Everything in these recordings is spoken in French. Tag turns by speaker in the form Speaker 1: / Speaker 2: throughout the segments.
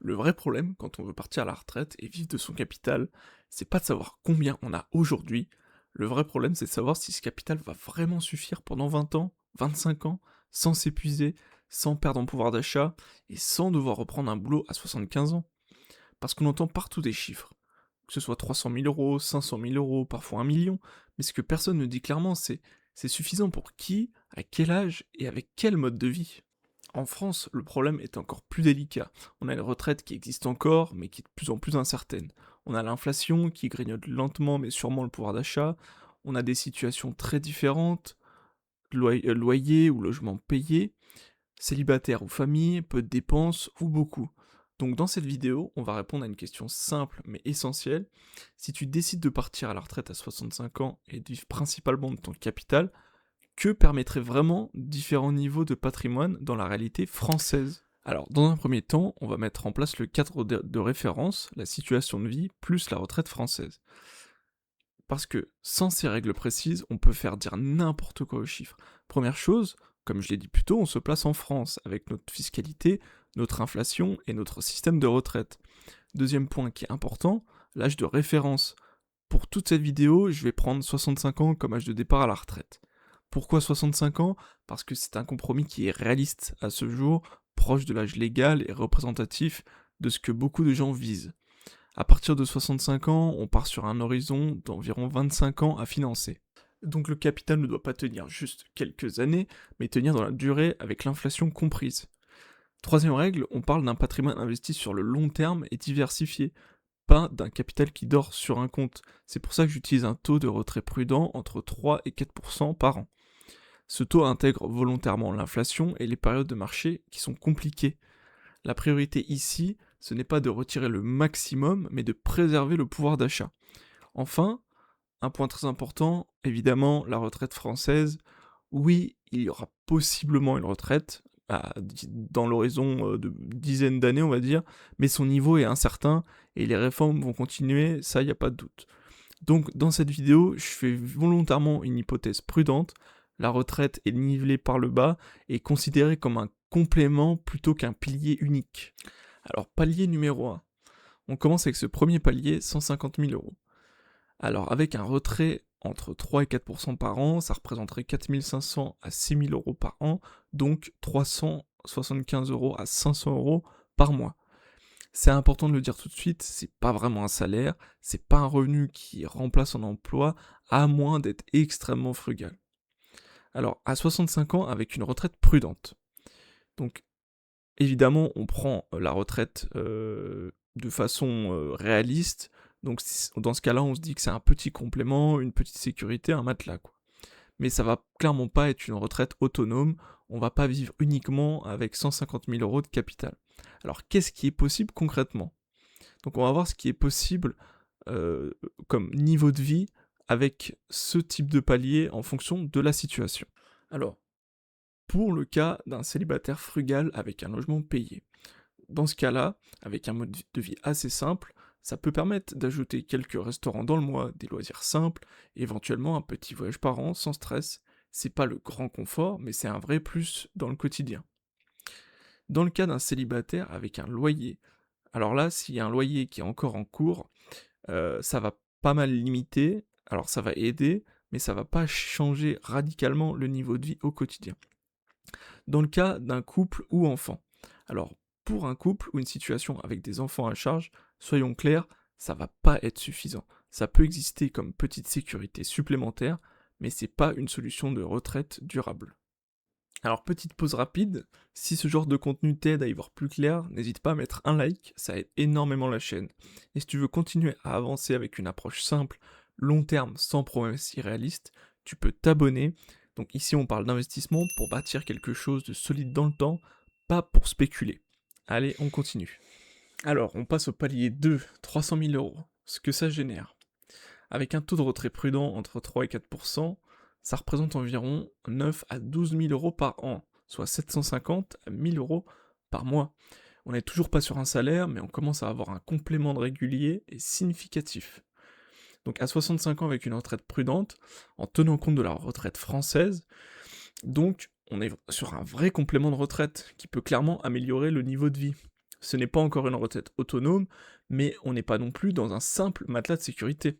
Speaker 1: Le vrai problème quand on veut partir à la retraite et vivre de son capital, c'est pas de savoir combien on a aujourd'hui. Le vrai problème, c'est de savoir si ce capital va vraiment suffire pendant 20 ans, 25 ans, sans s'épuiser, sans perdre en pouvoir d'achat et sans devoir reprendre un boulot à 75 ans. Parce qu'on entend partout des chiffres, que ce soit 300 000 euros, 500 000 euros, parfois 1 million, mais ce que personne ne dit clairement, c'est suffisant pour qui, à quel âge et avec quel mode de vie. En France, le problème est encore plus délicat. On a une retraite qui existe encore, mais qui est de plus en plus incertaine. On a l'inflation qui grignote lentement mais sûrement le pouvoir d'achat. On a des situations très différentes, loyer ou logement payé, célibataire ou famille, peu de dépenses ou beaucoup. Donc dans cette vidéo, on va répondre à une question simple mais essentielle. Si tu décides de partir à la retraite à 65 ans et de vivre principalement de ton capital, que permettraient vraiment différents niveaux de patrimoine dans la réalité française? Alors, dans un premier temps, on va mettre en place le cadre de référence, la situation de vie, plus la retraite française. Parce que, sans ces règles précises, on peut faire dire n'importe quoi aux chiffres. Première chose, comme je l'ai dit plus tôt, on se place en France, avec notre fiscalité, notre inflation et notre système de retraite. Deuxième point qui est important, l'âge de référence. Pour toute cette vidéo, je vais prendre 65 ans comme âge de départ à la retraite. Pourquoi 65 ans? Parce que c'est un compromis qui est réaliste à ce jour, proche de l'âge légal et représentatif de ce que beaucoup de gens visent. À partir de 65 ans, on part sur un horizon d'environ 25 ans à financer. Donc le capital ne doit pas tenir juste quelques années, mais tenir dans la durée avec l'inflation comprise. Troisième règle, on parle d'un patrimoine investi sur le long terme et diversifié, pas d'un capital qui dort sur un compte. C'est pour ça que j'utilise un taux de retrait prudent entre 3 et 4% par an. Ce taux intègre volontairement l'inflation et les périodes de marché qui sont compliquées. La priorité ici, ce n'est pas de retirer le maximum, mais de préserver le pouvoir d'achat. Enfin, un point très important, évidemment, la retraite française. Oui, il y aura possiblement une retraite, dans l'horizon de dizaines d'années, on va dire, mais son niveau est incertain et les réformes vont continuer, ça, il n'y a pas de doute. Donc, dans cette vidéo, je fais volontairement une hypothèse prudente. La retraite est nivelée par le bas et considérée comme un complément plutôt qu'un pilier unique. Alors, palier numéro 1. On commence avec ce premier palier, 150 000 euros. Alors, avec un retrait entre 3 et 4% par an, ça représenterait 4 500 à 6 000 euros par an, donc 375 euros à 500 euros par mois. C'est important de le dire tout de suite, c'est pas vraiment un salaire, c'est pas un revenu qui remplace un emploi, à moins d'être extrêmement frugal. Alors, à 65 ans, avec une retraite prudente. Donc, évidemment, on prend la retraite de façon réaliste. Donc, dans ce cas-là, on se dit que c'est un petit complément, une petite sécurité, un matelas, quoi. Mais ça va clairement pas être une retraite autonome. On va pas vivre uniquement avec 150 000 euros de capital. Alors, qu'est-ce qui est possible concrètement? Donc, on va voir ce qui est possible euh, comme niveau de vie avec ce type de palier en fonction de la situation. Alors, pour le cas d'un célibataire frugal avec un logement payé. Dans ce cas-là, avec un mode de vie assez simple, ça peut permettre d'ajouter quelques restaurants dans le mois, des loisirs simples, et éventuellement un petit voyage par an sans stress. C'est pas le grand confort, mais c'est un vrai plus dans le quotidien. Dans le cas d'un célibataire avec un loyer, alors là, s'il y a un loyer qui est encore en cours, ça va pas mal limiter, alors ça va aider, mais ça va pas changer radicalement le niveau de vie au quotidien. Dans le cas d'un couple ou enfant. Alors, pour un couple ou une situation avec des enfants à charge, soyons clairs, ça va pas être suffisant. Ça peut exister comme petite sécurité supplémentaire, mais c'est pas une solution de retraite durable. Alors, petite pause rapide, si ce genre de contenu t'aide à y voir plus clair, n'hésite pas à mettre un like, ça aide énormément la chaîne. Et si tu veux continuer à avancer avec une approche simple, long terme, sans promesses irréalistes, tu peux t'abonner. Donc ici on parle d'investissement pour bâtir quelque chose de solide dans le temps, pas pour spéculer. Allez, on continue. Alors, on passe au palier 2, 300 000 euros. Ce que ça génère. Avec un taux de retrait prudent entre 3 et 4%, ça représente environ 9 à 12 000 euros par an, soit 750 à 1000 euros par mois. On n'est toujours pas sur un salaire, mais on commence à avoir un complément de régulier et significatif. Donc à 65 ans avec une retraite prudente, en tenant compte de la retraite française, donc on est sur un vrai complément de retraite qui peut clairement améliorer le niveau de vie. Ce n'est pas encore une retraite autonome, mais on n'est pas non plus dans un simple matelas de sécurité.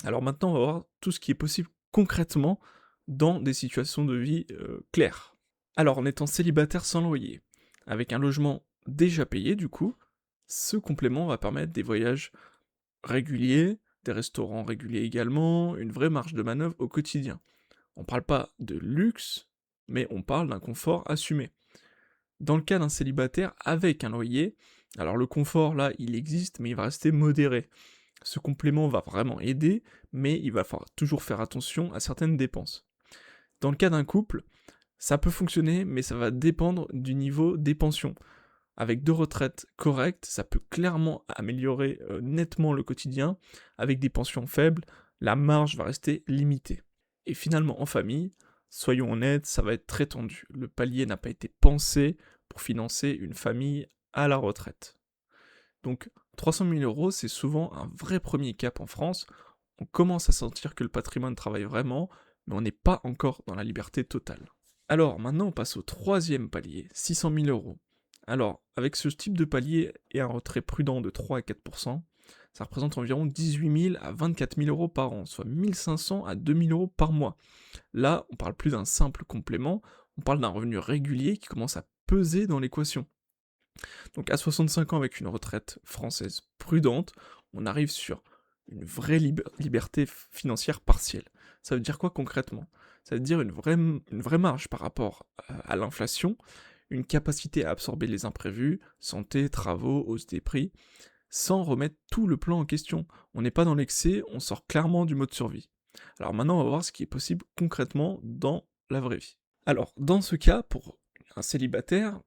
Speaker 1: Alors maintenant, on va voir tout ce qui est possible concrètement dans des situations de vie claires. Alors, en étant célibataire sans loyer, avec un logement déjà payé du coup, ce complément va permettre des voyages réguliers, des restaurants réguliers également, une vraie marge de manœuvre au quotidien. On parle pas de luxe, mais on parle d'un confort assumé. Dans le cas d'un célibataire avec un loyer, alors le confort là, il existe, mais il va rester modéré. Ce complément va vraiment aider, mais il va falloir toujours faire attention à certaines dépenses. Dans le cas d'un couple, ça peut fonctionner, mais ça va dépendre du niveau des pensions. Avec 2 retraites correctes, ça peut clairement améliorer nettement le quotidien. Avec des pensions faibles, la marge va rester limitée. Et finalement, en famille, soyons honnêtes, ça va être très tendu. Le palier n'a pas été pensé pour financer une famille à la retraite. Donc 300 000 euros, c'est souvent un vrai premier cap en France. On commence à sentir que le patrimoine travaille vraiment, mais on n'est pas encore dans la liberté totale. Alors maintenant, on passe au troisième palier, 600 000 euros. Alors, avec ce type de palier et un retrait prudent de 3 à 4%, ça représente environ 18 000 à 24 000 euros par an, soit 1 500 à 2 000 euros par mois. Là, on parle plus d'un simple complément, on parle d'un revenu régulier qui commence à peser dans l'équation. Donc à 65 ans avec une retraite française prudente, on arrive sur une vraie liberté financière partielle. Ça veut dire quoi concrètement? Ça veut dire une vraie marge par rapport à l'inflation, une capacité à absorber les imprévus, santé, travaux, hausse des prix, sans remettre tout le plan en question. On n'est pas dans l'excès, on sort clairement du mode survie. Alors maintenant, on va voir ce qui est possible concrètement dans la vraie vie. Alors, dans ce cas, pour un célibataire,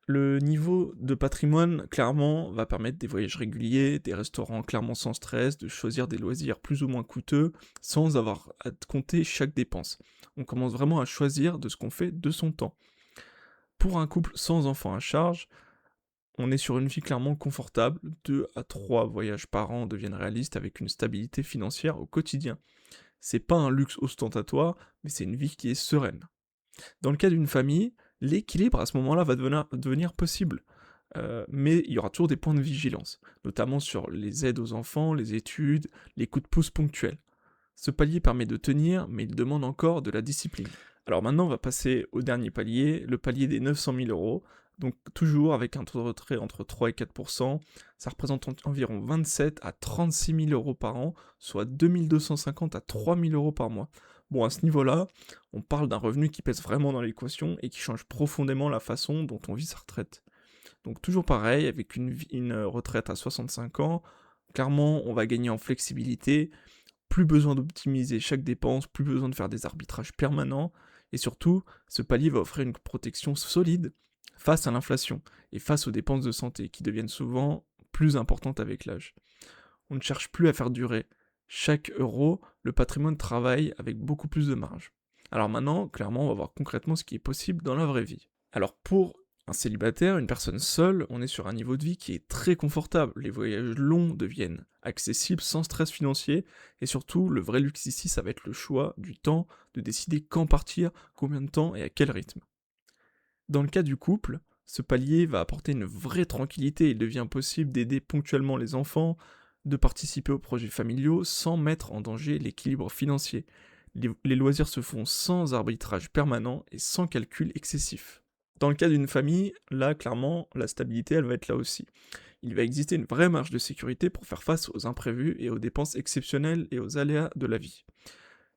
Speaker 1: le niveau de patrimoine, clairement, va permettre des voyages réguliers, des restaurants clairement sans stress, de choisir des loisirs plus ou moins coûteux, sans avoir à compter chaque dépense. On commence vraiment à choisir de ce qu'on fait de son temps. Pour un couple sans enfants à charge, on est sur une vie clairement confortable, 2 à 3 voyages par an deviennent réalistes avec une stabilité financière au quotidien. C'est pas un luxe ostentatoire, mais c'est une vie qui est sereine. Dans le cas d'une famille, l'équilibre à ce moment-là va devenir possible. Mais il y aura toujours des points de vigilance, notamment sur les aides aux enfants, les études, les coups de pouce ponctuels. Ce palier permet de tenir, mais il demande encore de la discipline. Alors maintenant, on va passer au dernier palier, le palier des 900 000 euros. Donc toujours avec un taux de retrait entre 3 et 4%, ça représente environ 27 à 36 000 euros par an, soit 2 250 à 3 000 euros par mois. Bon, à ce niveau-là, on parle d'un revenu qui pèse vraiment dans l'équation et qui change profondément la façon dont on vit sa retraite. Donc toujours pareil, avec une retraite à 65 ans, clairement, on va gagner en flexibilité, plus besoin d'optimiser chaque dépense, plus besoin de faire des arbitrages permanents, et surtout, ce palier va offrir une protection solide face à l'inflation et face aux dépenses de santé qui deviennent souvent plus importantes avec l'âge. On ne cherche plus à faire durer chaque euro, le patrimoine travaille avec beaucoup plus de marge. Alors maintenant, clairement, on va voir concrètement ce qui est possible dans la vraie vie. Alors pour un célibataire, une personne seule, on est sur un niveau de vie qui est très confortable. Les voyages longs deviennent accessibles sans stress financier, et surtout, le vrai luxe ici, ça va être le choix du temps, de décider quand partir, combien de temps et à quel rythme. Dans le cas du couple, ce palier va apporter une vraie tranquillité. Il devient possible d'aider ponctuellement les enfants, de participer aux projets familiaux sans mettre en danger l'équilibre financier. Les loisirs se font sans arbitrage permanent et sans calcul excessif. Dans le cas d'une famille, là, clairement, la stabilité, elle va être là aussi. Il va exister une vraie marge de sécurité pour faire face aux imprévus et aux dépenses exceptionnelles et aux aléas de la vie.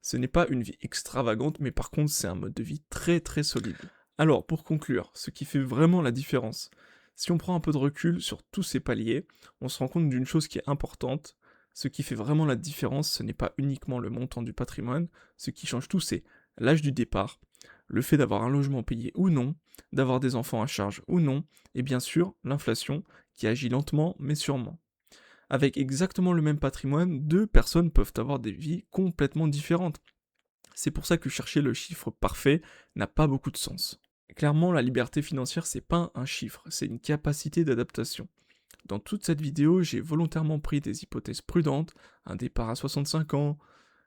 Speaker 1: Ce n'est pas une vie extravagante, mais par contre, c'est un mode de vie très très solide. Alors, pour conclure, ce qui fait vraiment la différence, si on prend un peu de recul sur tous ces paliers, on se rend compte d'une chose qui est importante. Ce qui fait vraiment la différence, ce n'est pas uniquement le montant du patrimoine, ce qui change tout, c'est l'âge du départ, le fait d'avoir un logement payé ou non, d'avoir des enfants à charge ou non, et bien sûr, l'inflation, qui agit lentement mais sûrement. Avec exactement le même patrimoine, deux personnes peuvent avoir des vies complètement différentes. C'est pour ça que chercher le chiffre parfait n'a pas beaucoup de sens. Clairement, la liberté financière, c'est pas un chiffre, c'est une capacité d'adaptation. Dans toute cette vidéo, j'ai volontairement pris des hypothèses prudentes, un départ à 65 ans,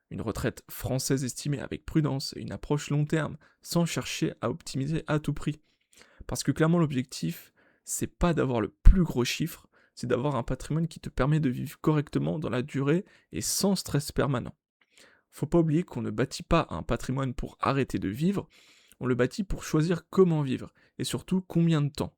Speaker 1: une retraite française estimée avec prudence et une approche long terme, sans chercher à optimiser à tout prix. Parce que clairement, l'objectif, c'est pas d'avoir le plus gros chiffre, c'est d'avoir un patrimoine qui te permet de vivre correctement dans la durée et sans stress permanent. Faut pas oublier qu'on ne bâtit pas un patrimoine pour arrêter de vivre, on le bâtit pour choisir comment vivre, et surtout combien de temps.